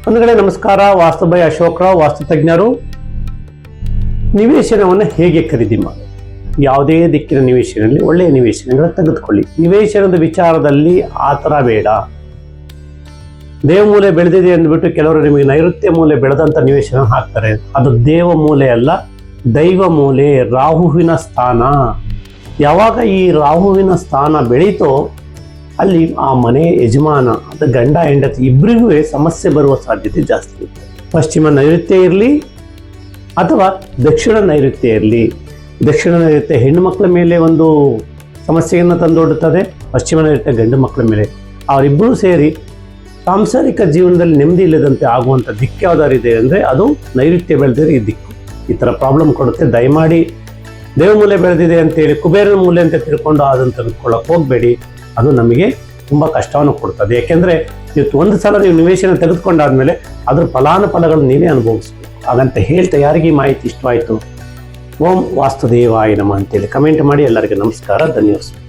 ಒಂದು ಕಡೆ ನಮಸ್ಕಾರ. ವಾಸ್ತು ಬೈ ಅಶೋಕರಾವ್, ವಾಸ್ತು ತಜ್ಞರು. ನಿವೇಶನವನ್ನು ಹೇಗೆ ಖರೀದಿ ಮಾಡಿ? ಯಾವುದೇ ದಿಕ್ಕಿನ ನಿವೇಶನಲ್ಲಿ ಒಳ್ಳೆಯ ನಿವೇಶನಗಳ ತೆಗೆದುಕೊಳ್ಳಿ. ನಿವೇಶನದ ವಿಚಾರದಲ್ಲಿ ಆ ಥರ ಬೇಡ. ದೇವಮೂಲೆ ಬೆಳೆದಿದೆ ಅಂದ್ಬಿಟ್ಟು ಕೆಲವರು ನಿಮಗೆ ನೈಋತ್ಯ ಮೂಲೆ ಬೆಳೆದಂಥ ನಿವೇಶನ ಹಾಕ್ತಾರೆ. ಅದು ದೇವಮೂಲೆ ಅಲ್ಲ, ದೈವ ಮೂಲೆ, ರಾಹುವಿನ ಸ್ಥಾನ. ಯಾವಾಗ ಈ ರಾಹುವಿನ ಸ್ಥಾನ ಬೆಳೀತೋ ಅಲ್ಲಿ ಆ ಮನೆ ಯಜಮಾನ ಅದು ಗಂಡ ಹೆಂಡತಿ ಇಬ್ಬರಿಗೂ ಸಮಸ್ಯೆ ಬರುವ ಸಾಧ್ಯತೆ ಜಾಸ್ತಿ ಇರುತ್ತೆ. ಪಶ್ಚಿಮ ನೈಋತ್ಯ ಇರಲಿ ಅಥವಾ ದಕ್ಷಿಣ ನೈಋತ್ಯ ಇರಲಿ. ದಕ್ಷಿಣ ನೈಋತ್ಯ ಹೆಣ್ಣು ಮಕ್ಕಳ ಮೇಲೆ ಒಂದು ಸಮಸ್ಯೆಯನ್ನು ತಂದೊಡ್ಡುತ್ತದೆ, ಪಶ್ಚಿಮ ನೈಋತ್ಯ ಗಂಡು ಮಕ್ಕಳ ಮೇಲೆ. ಅವರಿಬ್ಬರೂ ಸೇರಿ ಸಾಂಸಾರಿಕ ಜೀವನದಲ್ಲಿ ನೆಮ್ಮದಿ ಇಲ್ಲದಂತೆ ಆಗುವಂಥ ದಿಕ್ಕು ಯಾವ್ದಾರಿದೆ ಅಂದರೆ ಅದು ನೈಋತ್ಯ ಬೆಳೆದಿರೋ ಈ ದಿಕ್ಕು. ಈ ಥರ ಪ್ರಾಬ್ಲಮ್ ಕೊಡುತ್ತೆ. ದಯಮಾಡಿ ದೇವಮೂಲೆ ಬೆಳೆದಿದೆ ಅಂತೇಳಿ ಕುಬೇರನ ಮೂಲೆ ಅಂತ ತಿಳ್ಕೊಂಡು ಅದನ್ನು ತೆಗೆದುಕೊಳ್ಳೋಕೆ ಹೋಗಬೇಡಿ. ಅದು ನಮಗೆ ತುಂಬ ಕಷ್ಟವನ್ನು ಕೊಡ್ತದೆ. ಯಾಕೆಂದರೆ ಇವತ್ತು ಒಂದು ಸಲ ನೀವು ನಿವೇಶನ ತೆಗೆದುಕೊಂಡಾದ್ಮೇಲೆ ಅದ್ರ ಫಲಾನುಫಲಗಳನ್ನು ನೀವೇ ಅನುಭವಿಸ್ಬೇಕು. ಹಾಗಂತ ಹೇಳ್ತಾ ಯಾರಿಗೆ ಈ ಮಾಹಿತಿ ಇಷ್ಟವಾಯಿತು, ಓಂ ವಾಸ್ತುದೇವಾಯ ನಮಃ ಅಂತೇಳಿ ಕಮೆಂಟ್ ಮಾಡಿ. ಎಲ್ಲರಿಗೂ ನಮಸ್ಕಾರ, ಧನ್ಯವಾದ.